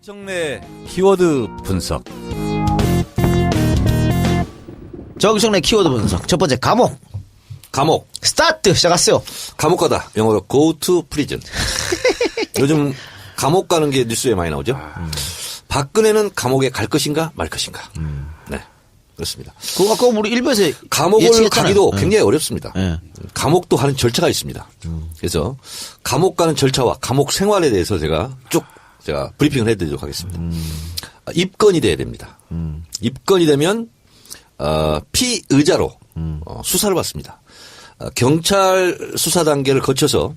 정청래 키워드 분석. 정청래 키워드 분석. 첫 번째 감옥. 감옥. 스타트 시작하세요. 감옥 가다. 영어로 go to prison. 요즘 감옥 가는 게 뉴스에 많이 나오죠. 박근혜는 감옥에 갈 것인가 말 것인가. 네. 그렇습니다. 그거 아까 우리 일부에서 감옥을 예측했잖아요. 가기도 굉장히 어렵습니다. 네. 감옥도 하는 절차가 있습니다. 그래서 감옥 가는 절차와 감옥 생활에 대해서 제가 브리핑을 해드리도록 하겠습니다. 입건이 돼야 됩니다. 입건이 되면 피의자로 수사를 받습니다. 경찰 수사 단계를 거쳐서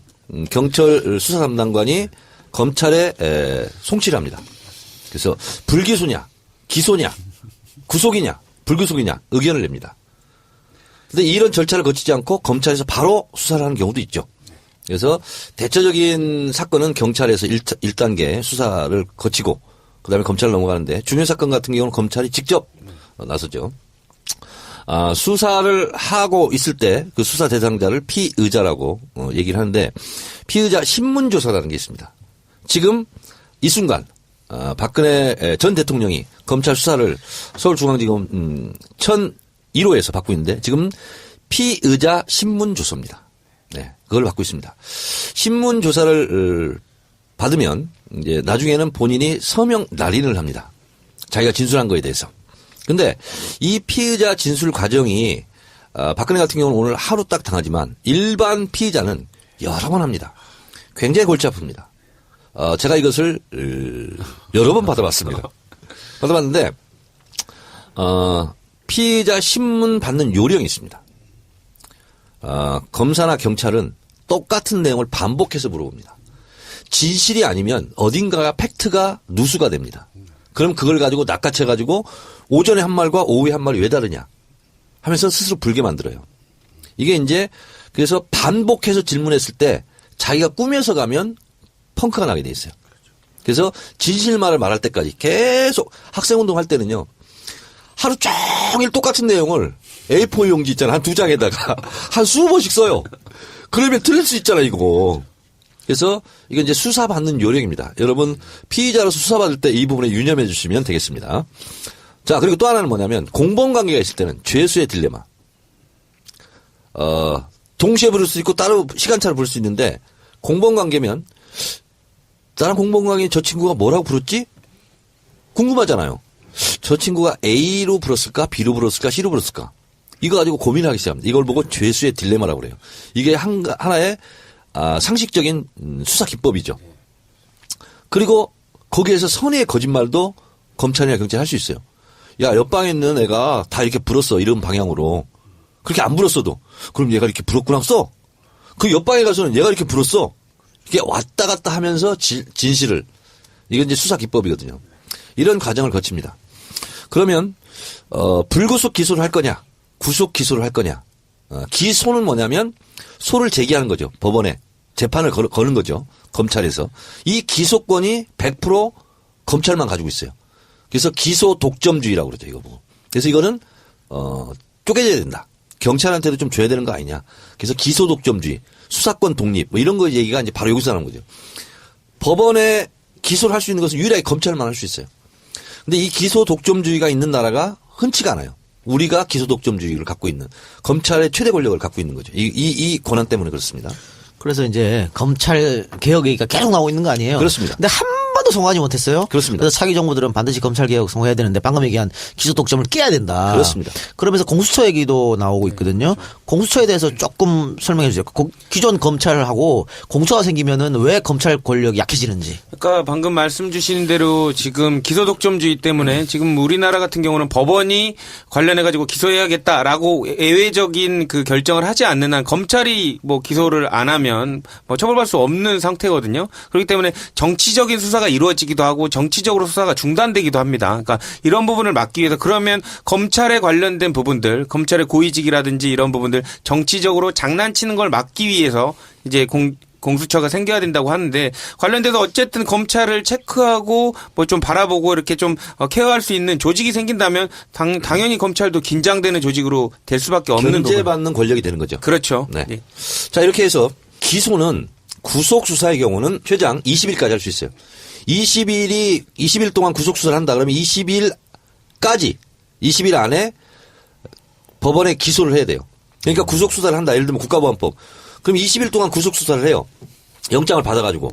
경찰 수사 담당관이 검찰에 송치를 합니다. 그래서 불기소냐, 기소냐, 구속이냐, 불구속이냐 의견을 냅니다. 그런데 이런 절차를 거치지 않고 검찰에서 바로 수사를 하는 경우도 있죠. 그래서 대체적인 사건은 경찰에서 1단계 수사를 거치고 그다음에 검찰로 넘어가는데 중요 사건 같은 경우는 검찰이 직접 나서죠. 수사를 하고 있을 때 그 수사 대상자를 피의자라고 얘기를 하는데 피의자 신문조사라는 게 있습니다. 지금 이 순간 박근혜 전 대통령이 검찰 수사를 서울중앙지검 1001호에서 받고 있는데 지금 피의자 신문조사입니다. 네, 그걸 받고 있습니다. 신문조사를 받으면 이제 나중에는 본인이 서명 날인을 합니다. 자기가 진술한 거에 대해서. 근데 이 피의자 진술 과정이 박근혜 같은 경우는 오늘 하루 딱 당하지만 일반 피의자는 여러 번 합니다. 굉장히 골치 아픕니다. 제가 이것을 여러 번 받아봤습니다. 받아봤는데 피의자 신문 받는 요령이 있습니다. 검사나 경찰은 똑같은 내용을 반복해서 물어봅니다. 진실이 아니면 어딘가가 팩트가 누수가 됩니다. 그럼 그걸 가지고 낚아채가지고 오전에 한 말과 오후에 한 말이 왜 다르냐 하면서 스스로 불게 만들어요. 이게 이제 그래서 반복해서 질문했을 때 자기가 꾸며서 가면 펑크가 나게 돼 있어요. 그래서 진실말을 말할 때까지 계속 학생운동 할 때는요. 하루 종일 똑같은 내용을 A4 용지 있잖아. 한 2장에다가 한 20번씩 써요. 그러면 틀릴 수 있잖아 이거. 그래서 이건 이제 수사받는 요령입니다. 여러분 피의자로서 수사받을 때 이 부분에 유념해 주시면 되겠습니다. 자, 그리고 또 하나는 뭐냐면 공범관계가 있을 때는 죄수의 딜레마. 동시에 부를 수 있고 따로 시간차를 부를 수 있는데 공범관계면 나랑 공범관계인 저 친구가 뭐라고 불렀지? 궁금하잖아요. 저 친구가 A로 불었을까? B로 불었을까? C로 불었을까? 이거 가지고 고민하기 시작합니다. 이걸 보고 죄수의 딜레마라고 그래요. 이게 하나의 상식적인 수사 기법이죠. 그리고 거기에서 선의의 거짓말도 검찰이나 경찰이 할 수 있어요. 야, 옆방에 있는 애가 다 이렇게 불었어. 이런 방향으로. 그렇게 안 불었어도. 그럼 얘가 이렇게 불었구나 써. 그 옆방에 가서는 얘가 이렇게 불었어. 이게 왔다 갔다 하면서 진실을. 이건 이제 수사 기법이거든요. 이런 과정을 거칩니다. 그러면 불구속 기소를 할 거냐. 구속 기소를 할 거냐. 기소는 뭐냐면 소를 제기하는 거죠. 법원에. 재판을 거는 거죠. 검찰에서. 이 기소권이 100% 검찰만 가지고 있어요. 그래서 기소 독점주의라고 그러죠. 이거 보고. 그래서 이거는 쪼개져야 된다. 경찰한테도 좀 줘야 되는 거 아니냐. 그래서 기소 독점주의, 수사권 독립 뭐 이런 거 얘기가 이제 바로 여기서 나오는 거죠. 법원에 기소를 할 수 있는 것은 유일하게 검찰만 할 수 있어요. 근데 이 기소 독점주의가 있는 나라가 흔치가 않아요. 우리가 기소 독점주의를 갖고 있는 검찰의 최대 권력을 갖고 있는 거죠. 이 권한 때문에 그렇습니다. 그래서 이제 검찰 개혁 얘기가 계속 나오고 있는 거 아니에요? 그렇습니다. 근데 한 번도 성공하지 못했어요. 그렇습니다. 그래서 차기 정부들은 반드시 검찰 개혁 성공해야 되는데 방금 얘기한 기소 독점을 깨야 된다. 그렇습니다. 그러면서 공수처 얘기도 나오고 있거든요. 공수처에 대해서 조금 설명해 주세요. 기존 검찰하고 공수처가 생기면은 왜 검찰 권력이 약해지는지. 그러니까 방금 말씀 주신 대로 지금 기소 독점주의 때문에 지금 우리나라 같은 경우는 법원이 관련해 가지고 기소해야겠다라고 예외적인 그 결정을 하지 않는 한 검찰이 뭐 기소를 안 하면 뭐 처벌받을 수 없는 상태거든요. 그렇기 때문에 정치적인 수사가 이루어지기도 하고 정치적으로 수사가 중단되기도 합니다. 그러니까 이런 부분을 막기 위해서 그러면 검찰에 관련된 부분들, 검찰의 고위직이라든지 이런 부분들 정치적으로 장난치는 걸 막기 위해서 이제 공수처가 생겨야 된다고 하는데 관련돼서 어쨌든 검찰을 체크하고 뭐 좀 바라보고 이렇게 좀 케어할 수 있는 조직이 생긴다면 당연히 검찰도 긴장되는 조직으로 될 수밖에 없는 견제받는 권력이 되는 거죠. 그렇죠. 네. 네. 자, 이렇게 해서 기소는 구속 수사의 경우는 최장 20일까지 할 수 있어요. 20일 동안 구속수사를 한다. 그러면 20일 안에 법원에 기소를 해야 돼요. 그러니까 구속수사를 한다. 예를 들면 국가보안법. 그럼 20일 동안 구속수사를 해요. 영장을 받아가지고.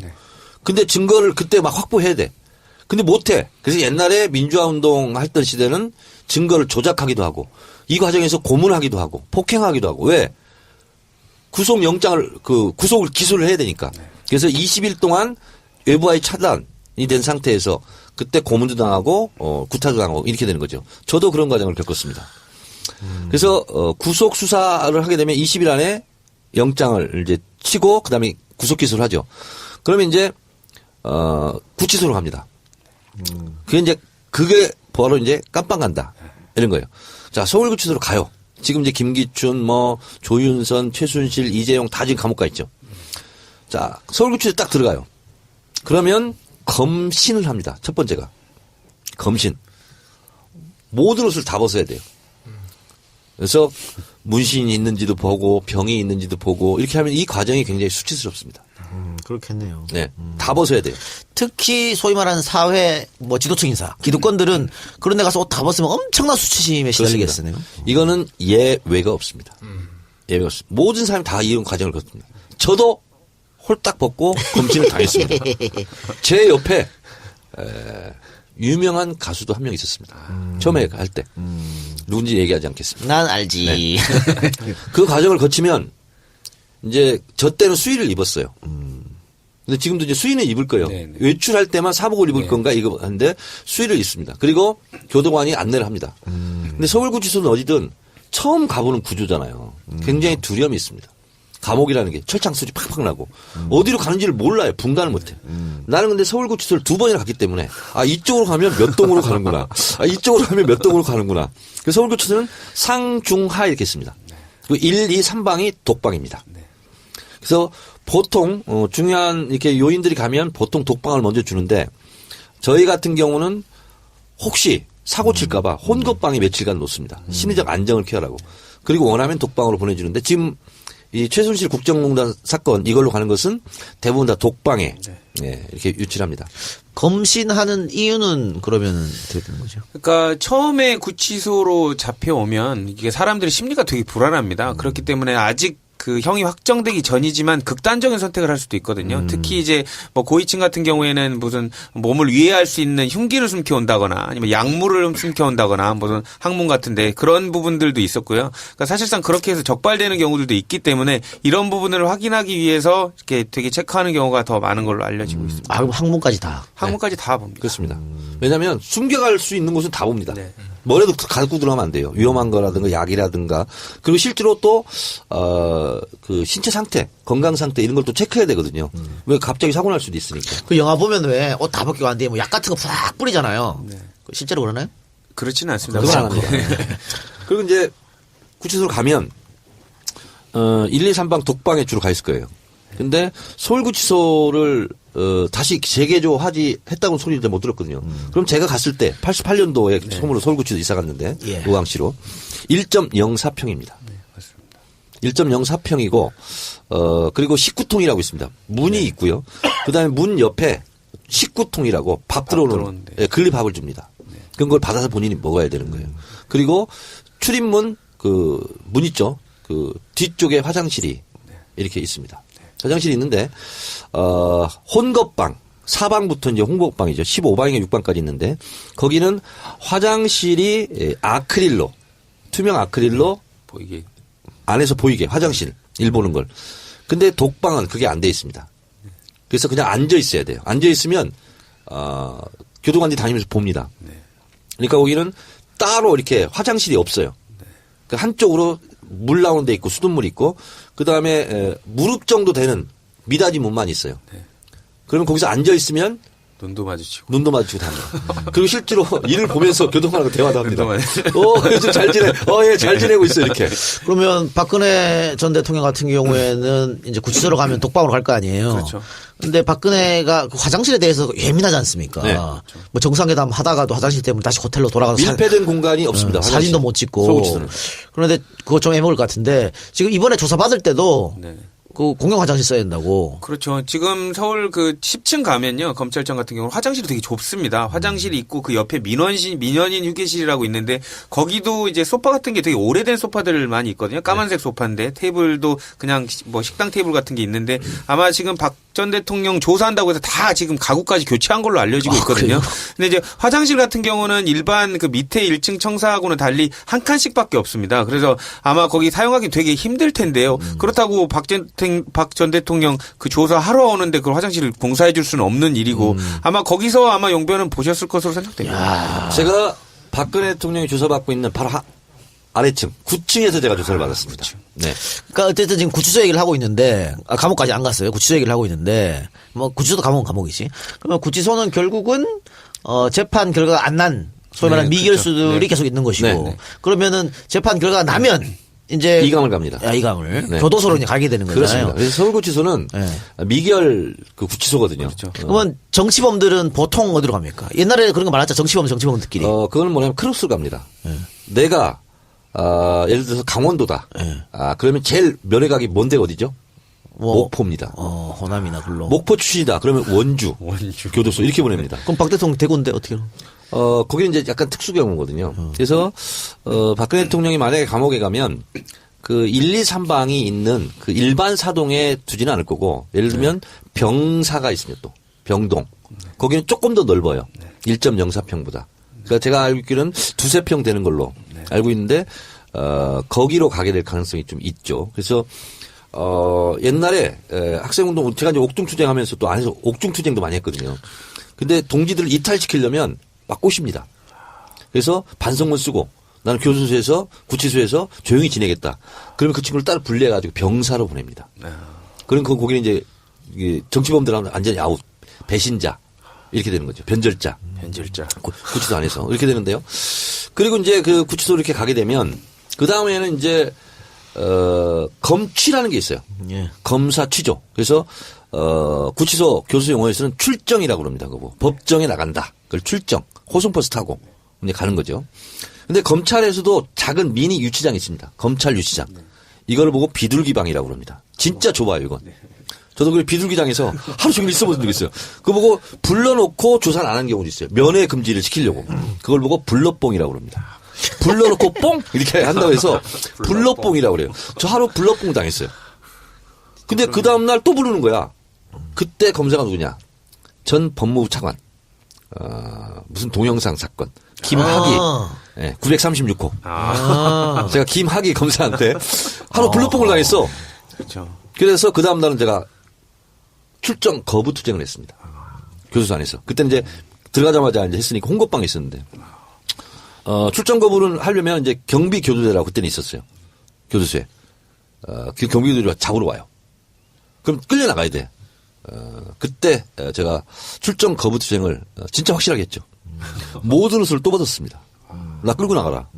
근데 증거를 그때 막 확보해야 돼. 근데 못해. 그래서 옛날에 민주화운동 했던 시대는 증거를 조작하기도 하고 이 과정에서 고문하기도 하고 폭행하기도 하고 왜? 구속을 기소를 해야 되니까. 그래서 20일 동안 외부와의 차단이 된 상태에서 그때 고문도 당하고 구타도 당하고 이렇게 되는 거죠. 저도 그런 과정을 겪었습니다. 그래서 구속 수사를 하게 되면 20일 안에 영장을 이제 치고 그다음에 구속 기소를 하죠. 그러면 이제 구치소로 갑니다. 그게 바로 이제 깜빵 간다 이런 거예요. 자, 서울구치소로 가요. 지금 이제 김기춘, 조윤선, 최순실, 이재용 다 지금 감옥 가 있죠. 자, 서울구치소에 딱 들어가요. 그러면 검신을 합니다. 첫 번째가 검신. 모든 옷을 다 벗어야 돼요. 그래서 문신이 있는지도 보고 병이 있는지도 보고 이렇게 하면 이 과정이 굉장히 수치스럽습니다. 그렇겠네요. 네, 다 벗어야 돼요. 특히 소위 말하는 사회 지도층 인사, 기득권들은 그런 데 가서 옷 다 벗으면 엄청난 수치심에 시달리겠으네요. 이거는 예외가 없습니다. 예외가 없습니다. 모든 사람이 다 이런 과정을 거칩니다. 저도 홀딱 벗고 검신을 당했습니다. 제 옆에 유명한 가수도 한 명 있었습니다. 처음에 할 때. 누군지 얘기하지 않겠습니다. 난 알지. 네. 그 과정을 거치면 이제 저 때는 수의를 입었어요. 근데 지금도 이제 수의는 입을 거예요. 네네. 외출할 때만 사복을 입을 건가 이거 하는데 수의를 입습니다. 그리고 교도관이 안내를 합니다. 근데 서울구치소는 어디든 처음 가보는 구조잖아요. 굉장히 두려움이 있습니다. 감옥이라는 게 철창 소리 팍팍 나고 어디로 가는지를 몰라요. 분간을 못해. 나는 근데 서울구치소를 2번이나 갔기 때문에 이쪽으로 가면 몇 동으로 가는구나. 이쪽으로 가면 몇 동으로 가는구나. 그래서 서울구치소는 상, 중, 하 이렇게 있습니다. 그 1, 2, 3방이 독방입니다. 그래서 보통 중요한 이렇게 요인들이 가면 보통 독방을 먼저 주는데 저희 같은 경우는 혹시 사고 칠까봐 혼겁방에 며칠간 놓습니다. 심리적 안정을 취하라고. 그리고 원하면 독방으로 보내주는데 지금 이 최순실 국정농단 사건 이걸로 가는 것은 대부분 다 독방에 이렇게 유치합니다. 검신하는 이유는 그러면 어떻게 되는 거죠? 그러니까 처음에 구치소로 잡혀오면 이게 사람들의 심리가 되게 불안합니다. 그렇기 때문에 아직 그 형이 확정되기 전이지만 극단적인 선택을 할 수도 있거든요. 특히 이제 고위층 같은 경우에는 무슨 몸을 위해할 수 있는 흉기를 숨겨 온다거나 아니면 약물을 숨겨 온다거나 무슨 학문 같은데 그런 부분들도 있었고요. 그러니까 사실상 그렇게 해서 적발되는 경우들도 있기 때문에 이런 부분을 확인하기 위해서 이렇게 되게 체크하는 경우가 더 많은 걸로 알려지고 있습니다. 그럼 항문까지 다. 항문까지 다 봅니다. 그렇습니다. 왜냐하면 숨겨갈 수 있는 곳은 다 봅니다. 네. 뭐라도 갖고 들어가면 안 돼요. 위험한 거라든가 약이라든가. 그리고 실제로 또, 그 신체 상태, 건강 상태 이런 걸 또 체크해야 되거든요. 왜 갑자기 사고 날 수도 있으니까. 그 영화 보면 왜 옷 다 벗기고 왔는데 약 같은 거 팍 뿌리잖아요. 실제로 그러나요? 그렇지는 않습니다. 그건 안 합니다. 그리고 이제 구치소로 가면, 1, 2, 3방 독방에 주로 가 있을 거예요. 근데 서울구치소를 다시 했다고 소리를 못 들었거든요. 그럼 제가 갔을 때 88년도에 처음으로 서울구치소 이사 갔는데 의왕시로 1.04평입니다. 1.04평이고 그리고 식구통이라고 있습니다. 문이 있고요. 그다음에 문 옆에 식구통이라고 밥 들어오는 근리밥을 줍니다. 그런 걸 받아서 본인이 먹어야 되는 거예요. 그리고 출입문 문 있죠. 그 뒤쪽에 화장실이 이렇게 있습니다. 화장실이 있는데 혼겁방 4방부터 이제 혼겁방이죠. 15방인가 6방까지 있는데 거기는 화장실이 아크릴로 투명 아크릴로 보이게 안에서 보이게 화장실 일 보는 걸. 근데 독방은 그게 안 돼 있습니다. 그래서 그냥 앉아 있어야 돼요. 앉아 있으면 교도관들이 다니면서 봅니다. 그러니까 거기는 따로 이렇게 화장실이 없어요. 그 한쪽으로 물 나오는 데 있고 수돗물이 있고 그다음에 무릎 정도 되는 미닫이 문만 있어요. 그러면 거기서 앉아 있으면 눈도 마주치고 답니다. 그리고 실제로 이를 보면서 교도관하고 대화도 합니다. 요즘 잘 지내. 예, 잘 지내고 있어 이렇게. 그러면 박근혜 전 대통령 같은 경우에는 이제 구치소로 가면 독방으로 갈 거 아니에요. 그렇죠. 근데 박근혜가 그 화장실에 대해서 예민하지 않습니까? 네. 뭐 정상회담 하다가도 화장실 때문에 다시 호텔로 돌아가서 밀폐된 공간이 없습니다. 사진도 못 찍고. 서울구치소는. 그런데 그거 좀 애먹을 것 같은데 지금 이번에 조사받을 때도 그 공용 화장실 써야 된다고. 그렇죠. 지금 서울 그 10층 가면요. 검찰청 같은 경우는 화장실이 되게 좁습니다. 화장실이 있고 그 옆에 민원인 휴게실이라고 있는데 거기도 이제 소파 같은 게 되게 오래된 소파들 많이 있거든요. 까만색 소파인데 테이블도 그냥 뭐 식당 테이블 같은 게 있는데 아마 지금 박 전 대통령 조사한다고 해서 다 지금 가구까지 교체한 걸로 알려지고 있거든요. 근데 이제 화장실 같은 경우는 일반 그 밑에 1층 청사하고는 달리 한 칸씩밖에 없습니다. 그래서 아마 거기 사용하기 되게 힘들 텐데요. 그렇다고 박 전 대통령 그 조사하러 오는데 그 화장실을 공사해 줄 수는 없는 일이고 아마 거기서 아마 용변은 보셨을 것으로 생각됩니다. 제가 박근혜 대통령이 조사받고 있는 바로 아래층 9층에서 제가 조사를 받았습니다. 네. 그러니까 어쨌든 지금 구치소 얘기를 하고 있는데 감옥까지 안 갔어요. 구치소 얘기를 하고 있는데 뭐 구치소도 감옥은 감옥이지. 그러면 구치소는 결국은 재판 결과가 안 난 소위 말하는 미결수들이 계속 있는 것이고 네. 그러면은 재판 결과가 나면 이제 이감을 갑니다. 이감을 네. 교도소로 이제 가게 되는 거잖아요. 그렇습니다. 그래서 서울구치소는 미결 그 구치소거든요. 그렇죠. 그러면 정치범들은 보통 어디로 갑니까? 옛날에 그런 거 많았죠. 정치범들끼리. 그거는 뭐냐면 크루스 갑니다. 내가 예를 들어서 강원도다. 그러면 제일 면회각이 뭔데 어디죠? 목포입니다. 호남이나 글로. 목포 출신이다. 그러면 원주 교도소 이렇게 보냅니다. 그럼 박 대통령 대구인데 어떻게? 거기는 이제 약간 특수 경우거든요. 그래서 박근혜 대통령이 만약에 감옥에 가면 그 1, 2, 3방이 있는 그 일반 사동에 두지는 않을 거고 예를 들면 병사가 있으면 또 병동 거기는 조금 더 넓어요. 1.04평보다. 그러니까 제가 알고 있기로는 2~3평 되는 걸로 알고 있는데 거기로 가게 될 가능성이 좀 있죠. 그래서 옛날에 학생운동 제가 이제 옥중투쟁하면서 또 안에서 옥중투쟁도 많이 했거든요. 근데 동지들을 이탈시키려면 막 꼬십니다. 그래서 반성문 쓰고 나는 교도소에서 구치소에서 조용히 지내겠다. 그러면 그 친구를 따로 분리해가지고 병사로 보냅니다. 그럼 거기는 이제 정치범들하고 완전히 아웃, 배신자 이렇게 되는 거죠. 변절자. 구치소 안에서 이렇게 되는데요. 그리고 이제 그 구치소 이렇게 가게 되면 그 다음에는 이제 검취라는 게 있어요. 예. 검사 취조. 그래서 구치소 교수 용어에서는 출정이라고 그럽니다. 그거 법정에 나간다. 그걸 출정. 호송버스 타고 이제 가는 거죠. 근데 검찰에서도 작은 미니 유치장이 있습니다. 검찰 유치장. 이걸 보고 비둘기방이라고 그럽니다. 진짜 좁아요, 이건. 저도 그 비둘기장에서 하루 종일 있어본 적이 있어요. 그거 보고 불러놓고 조사를 안 한 경우도 있어요. 면회 금지를 시키려고. 그걸 보고 불러뽕이라고 그럽니다. 불러놓고 뽕! 이렇게 한다고 해서 불러뽕이라고 그래요. 저 하루 불러뽕 당했어요. 근데 그 다음날 또 부르는 거야. 그때 검사가 누구냐. 전 법무부 차관. 무슨 동영상 사건. 김학의. 네, 936호. 제가 김학의 검사한테 하루 불러뽕을 당했어. 그렇죠. 그래서 그 다음날은 제가 출정 거부 투쟁을 했습니다. 교도소 안에서. 그때 이제 들어가자마자 이제 했으니까 홍보방에 있었는데. 출정 거부를 하려면 이제 경비 교도대라고 그때는 있었어요. 교도소에. 그 경비 교도대가 잡으러 와요. 그럼 끌려나가야 돼. 그때 제가 출정 거부 투쟁을 진짜 확실하게 했죠. 모든 옷을 또 벗었습니다. 나 끌고 나가라.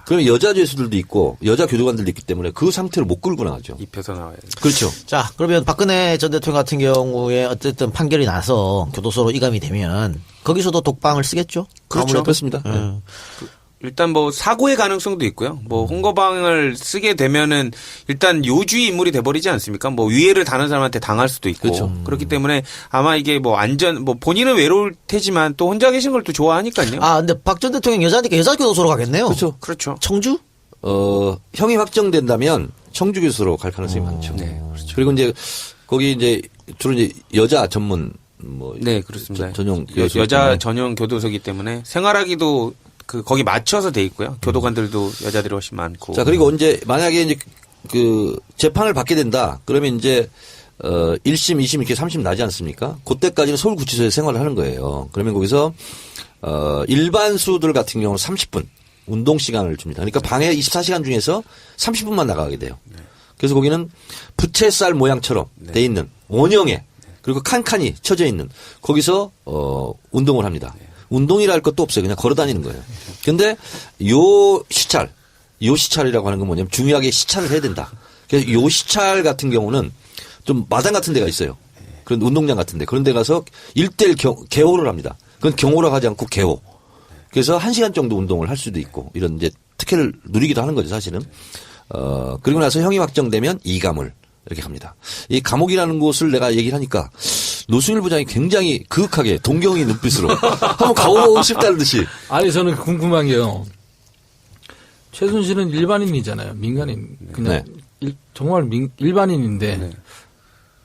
그러면 여자 죄수들도 있고 여자 교도관들도 있기 때문에 그 상태로 못 끌고 나가죠. 입혀서 나와야 돼. 그렇죠. 자, 그러면 박근혜 전 대통령 같은 경우에 어쨌든 판결이 나서 교도소로 이감이 되면 거기서도 독방을 쓰겠죠? 그렇죠. 그렇습니다. 일단 뭐 사고의 가능성도 있고요. 뭐 홍거방을 쓰게 되면은 일단 요주의 인물이 돼버리지 않습니까? 뭐 위해를 다른 사람한테 당할 수도 있고 그렇죠. 그렇기 때문에 아마 이게 뭐 뭐 본인은 외로울 테지만 또 혼자 계신 걸 또 좋아하니까요. 근데 박 전 대통령 여자니까 여자 교도소로 가겠네요. 그렇죠. 그렇죠. 청주? 형이 확정된다면 청주 교수로 갈 가능성이 많죠. 네, 그렇죠. 그리고 이제 거기 이제 주로 이제 여자 전문 뭐 네, 그렇습니다. 전용 여자 전용 교도소이기 때문에 생활하기도 거기 맞춰서 돼 있고요. 교도관들도 여자들이 훨씬 많고. 자, 그리고 이제 만약에 이제 그 재판을 받게 된다. 그러면 이제 1심, 2심 이렇게 3심 나지 않습니까? 그때까지는 서울구치소에 생활을 하는 거예요. 그러면 거기서 일반 수들 같은 경우는 30분 운동 시간을 줍니다. 그러니까 방에 24시간 중에서 30분만 나가게 돼요. 그래서 거기는 부채살 모양처럼 돼 있는 원형에 그리고 칸칸이 쳐져 있는 거기서 운동을 합니다. 운동이라 할 것도 없어요. 그냥 걸어 다니는 거예요. 근데 요 시찰이라고 하는 건 뭐냐면 중요하게 시찰을 해야 된다. 그래서 요 시찰 같은 경우는 좀 마당 같은 데가 있어요. 그런 운동장 같은 데. 그런 데 가서 1대1 개호를 합니다. 그건 경호라고 하지 않고 개호. 그래서 1시간 정도 운동을 할 수도 있고 이런 이제 특혜를 누리기도 하는 거죠, 사실은. 그리고 나서 형이 확정되면 이감을 이렇게 갑니다. 이 감옥이라는 곳을 내가 얘기를 하니까 노승일 부장이 굉장히 그윽하게 동경의 눈빛으로 한번 가보고 싶다는 듯이. 아니 저는 궁금한 게요. 최순실은 일반인이잖아요. 민간인. 그냥 정말 일반인인데 네.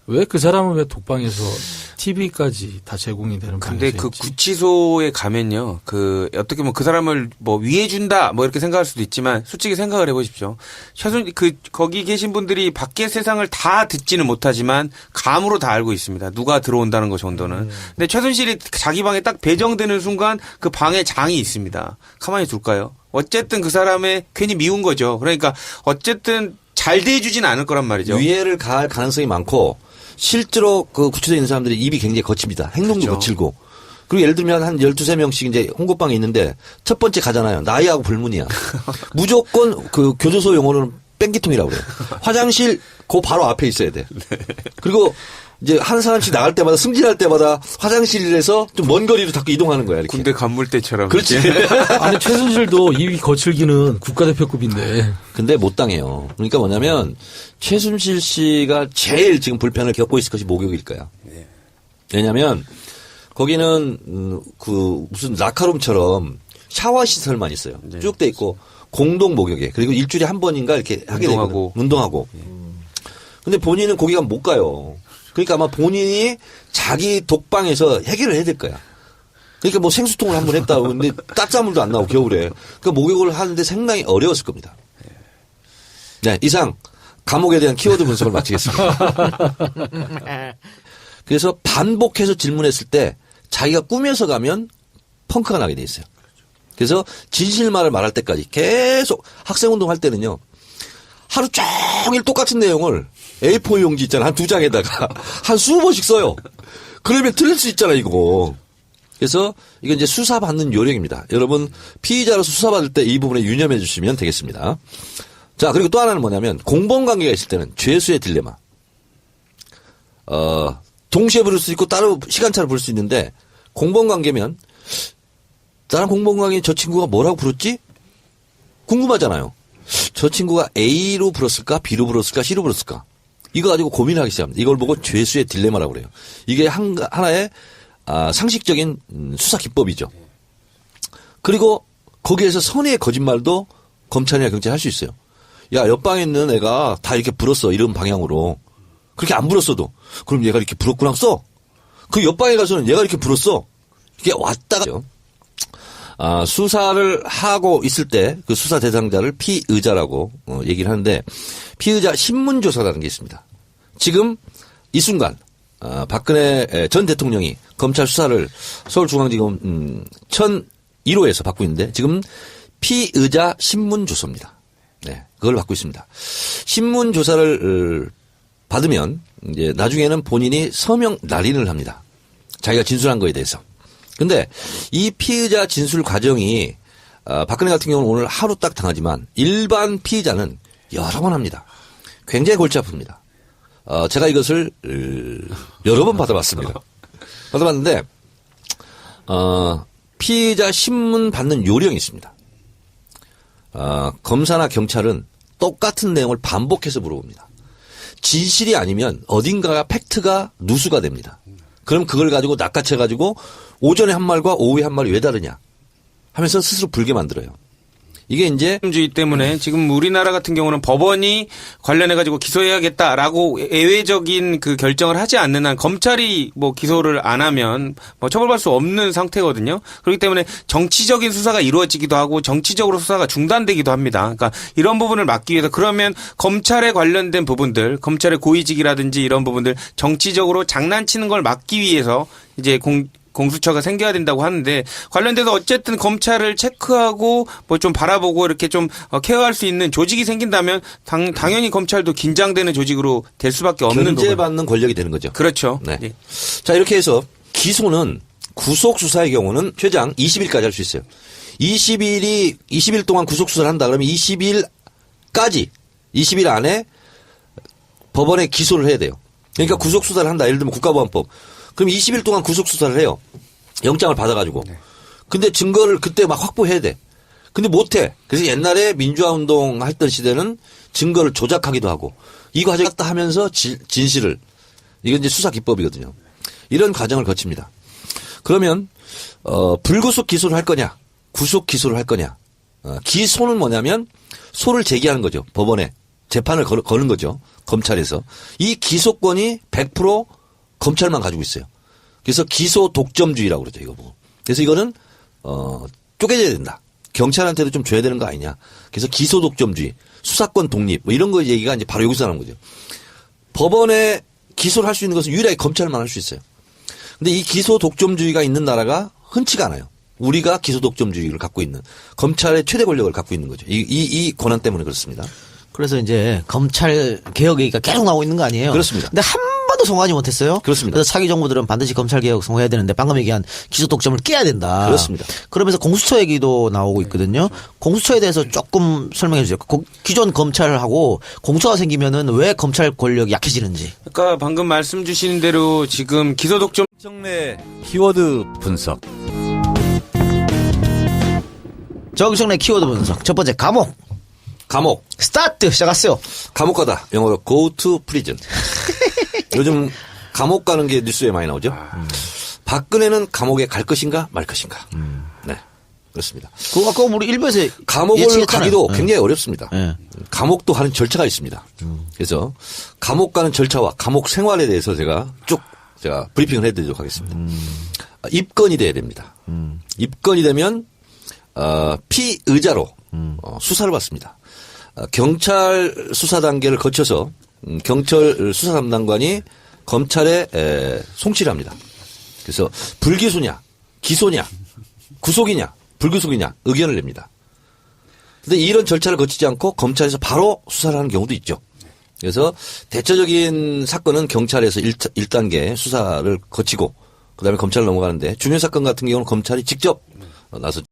왜 그 사람은 왜 독방에서 TV까지 다 제공이 되는 근데 방에서 그 있지? 구치소에 가면요, 어떻게 보면 그 사람을 뭐 위해준다, 뭐 이렇게 생각할 수도 있지만, 솔직히 생각을 해보십시오. 거기 계신 분들이 밖의 세상을 다 듣지는 못하지만, 감으로 다 알고 있습니다. 누가 들어온다는 것 정도는. 근데 최순실이 자기 방에 딱 배정되는 순간, 그 방에 장이 있습니다. 가만히 둘까요? 어쨌든 그 사람의 괜히 미운 거죠. 그러니까, 어쨌든 잘 대해주진 않을 거란 말이죠. 위해를 가할 가능성이 많고, 실제로 그 구치소에 있는 사람들이 입이 굉장히 거칩니다. 행동도 그렇죠. 거칠고. 그리고 예를 들면 한 12, 13명씩 이제 홍보방에 있는데 첫 번째 가잖아요. 나이하고 불문이야. 무조건 그 교도소 용어로는 뺑기통이라고 그래요. 화장실 그 바로 앞에 있어야 돼. 그리고 이제 한 사람씩 나갈 때마다 승진할 때마다 화장실에서 좀 먼 거리로 자꾸 이동하는 거야. 이렇게. 군대 간물대처럼. 그렇지. 아니 최순실도 입이 거칠기는 국가대표급인데. 근데 못 당해요. 그러니까 뭐냐면 최순실 씨가 제일 지금 불편을 겪고 있을 것이 목욕일 거야. 왜냐하면 거기는 그 무슨 라카룸처럼 샤워 시설만 있어요. 쭉 돼 있고 공동 목욕에 그리고 일주일에 한 번인가 이렇게 하게 되고 운동하고. 근데 본인은 거기 가면 못 가요. 그러니까 아마 본인이 자기 독방에서 해결을 해야 될 거야. 그러니까 뭐 생수통을 한 번 했다. 근데 따뜻물도 안 나오고 겨울에. 그러니까 목욕을 하는데 상당히 어려웠을 겁니다. 네, 이상 감옥에 대한 키워드 분석을 마치겠습니다. 그래서 반복해서 질문했을 때 자기가 꾸며서 가면 펑크가 나게 돼 있어요. 그래서 진실말을 말할 때까지 계속 학생운동 할 때는요. 하루 종일 똑같은 내용을 A4 용지 있잖아. 한 2장에다가 한 20번씩 써요. 그러면 틀릴 수 있잖아, 이거. 그래서 이건 이제 수사받는 요령입니다. 여러분 피의자로서 수사받을 때 이 부분에 유념해 주시면 되겠습니다. 자, 그리고 또 하나는 뭐냐면 공범관계가 있을 때는 죄수의 딜레마. 동시에 부를 수 있고 따로 시간차를 부를 수 있는데 공범관계면 나랑 공범관계 저 친구가 뭐라고 부르지? 궁금하잖아요. 저 친구가 A로 불었을까? B로 불었을까? C로 불었을까? 이거 가지고 고민하기 시작합니다. 이걸 보고 죄수의 딜레마라고 그래요. 이게 하나의 상식적인 수사 기법이죠. 그리고 거기에서 선의의 거짓말도 검찰이나 경찰이 할 수 있어요. 야, 옆방에 있는 애가 다 이렇게 불었어. 이런 방향으로. 그렇게 안 불었어도. 그럼 얘가 이렇게 불었구나 써. 그 옆방에 가서는 얘가 이렇게 불었어. 이게 왔다가 수사를 하고 있을 때 그 수사 대상자를 피의자라고 얘기를 하는데 피의자 신문조사라는 게 있습니다. 지금 이 순간 박근혜 전 대통령이 검찰 수사를 서울중앙지검 1001호에서 받고 있는데 지금 피의자 신문조사입니다. 네, 그걸 받고 있습니다. 신문조사를 받으면 이제 나중에는 본인이 서명 날인을 합니다. 자기가 진술한 거에 대해서. 근데 이 피의자 진술 과정이 박근혜 같은 경우는 오늘 하루 딱 당하지만 일반 피의자는 여러 번 합니다. 굉장히 골치 아픕니다. 제가 이것을 여러 번 받아봤습니다. 받아봤는데 피의자 신문 받는 요령이 있습니다. 검사나 경찰은 똑같은 내용을 반복해서 물어봅니다. 진실이 아니면 어딘가 팩트가 누수가 됩니다. 그럼 그걸 가지고 낚아채가지고 오전에 한 말과 오후에 한 말이 왜 다르냐 하면서 스스로 불게 만들어요. 이게 이제 주의 때문에 지금 우리나라 같은 경우는 법원이 관련해 가지고 기소해야겠다라고 예외적인 그 결정을 하지 않는 한 검찰이 뭐 기소를 안 하면 뭐 처벌받을 수 없는 상태거든요. 그렇기 때문에 정치적인 수사가 이루어지기도 하고 정치적으로 수사가 중단되기도 합니다. 그러니까 이런 부분을 막기 위해서 그러면 검찰에 관련된 부분들, 검찰의 고위직이라든지 이런 부분들 정치적으로 장난치는 걸 막기 위해서 이제 공수처가 생겨야 된다고 하는데 관련돼서 어쨌든 검찰을 체크하고 뭐 좀 바라보고 이렇게 좀 케어할 수 있는 조직이 생긴다면 당연히 검찰도 긴장되는 조직으로 될 수밖에 없는 견제받는 권력이 되는 거죠. 그렇죠. 네. 예. 자, 이렇게 해서 기소는 구속 수사의 경우는 최장 20일까지 할 수 있어요. 20일 동안 구속 수사를 한다 그러면 20일 안에 법원에 기소를 해야 돼요. 그러니까 구속 수사를 한다. 예를 들면 국가보안법. 그럼 20일 동안 구속 수사를 해요. 영장을 받아가지고. 근데 증거를 그때 막 확보해야 돼. 근데 못해. 그래서 옛날에 민주화 운동 했던 시대는 증거를 조작하기도 하고 이 과정을 다 하면서 진실을 이건 이제 수사 기법이거든요. 이런 과정을 거칩니다. 그러면 불구속 기소를 할 거냐, 구속 기소를 할 거냐. 기소는 뭐냐면 소를 제기하는 거죠. 법원에 재판을 거는 거죠. 검찰에서. 이 기소권이 100% 검찰만 가지고 있어요. 그래서 기소 독점주의라고 그러죠. 이거 보고. 그래서 이거는 쪼개져야 된다. 경찰한테도 좀 줘야 되는 거 아니냐. 그래서 기소 독점주의, 수사권 독립 뭐 이런 거 얘기가 이제 바로 여기서 나오는 거죠. 법원에 기소를 할 수 있는 것은 유일하게 검찰만 할 수 있어요. 근데 이 기소 독점주의가 있는 나라가 흔치가 않아요. 우리가 기소 독점주의를 갖고 있는 검찰의 최대 권력을 갖고 있는 거죠. 이 권한 때문에 그렇습니다. 그래서 이제 검찰 개혁 얘기가 계속 나오고 있는 거 아니에요? 그렇습니다. 근데 한 번도 성공하지 못했어요. 그렇습니다. 그래서 차기 정부들은 반드시 검찰 개혁 성공해야 되는데 방금 얘기한 기소 독점을 깨야 된다. 그렇습니다. 그러면서 공수처 얘기도 나오고 있거든요. 공수처에 대해서 조금 설명해 주세요. 기존 검찰하고 공수처가 생기면은 왜 검찰 권력이 약해지는지. 그러니까 방금 말씀 주신 대로 지금 기소 독점 정례 키워드 분석. 정청래 키워드 분석. 첫 번째 감옥. 감옥. 스타트 시작하세요. 감옥 가다. 영어로 go to prison. 요즘 감옥 가는 게 뉴스에 많이 나오죠. 박근혜는 감옥에 갈 것인가 말 것인가. 네. 그렇습니다. 그거 아까 우리 일부에서 감옥을 예측했잖아요. 가기도 네. 굉장히 어렵습니다. 네. 감옥도 하는 절차가 있습니다. 그래서 감옥 가는 절차와 감옥 생활에 대해서 제가 브리핑을 해드리도록 하겠습니다. 입건이 돼야 됩니다. 입건이 되면 피의자로 수사를 받습니다. 경찰 수사 단계를 거쳐서 경찰 수사 담당관이 검찰에 송치를 합니다. 그래서 불기소냐, 기소냐, 구속이냐, 불구속이냐 의견을 냅니다. 그런데 이런 절차를 거치지 않고 검찰에서 바로 수사를 하는 경우도 있죠. 그래서 대체적인 사건은 경찰에서 1단계 수사를 거치고 그다음에 검찰로 넘어가는데 중요 사건 같은 경우는 검찰이 직접 나서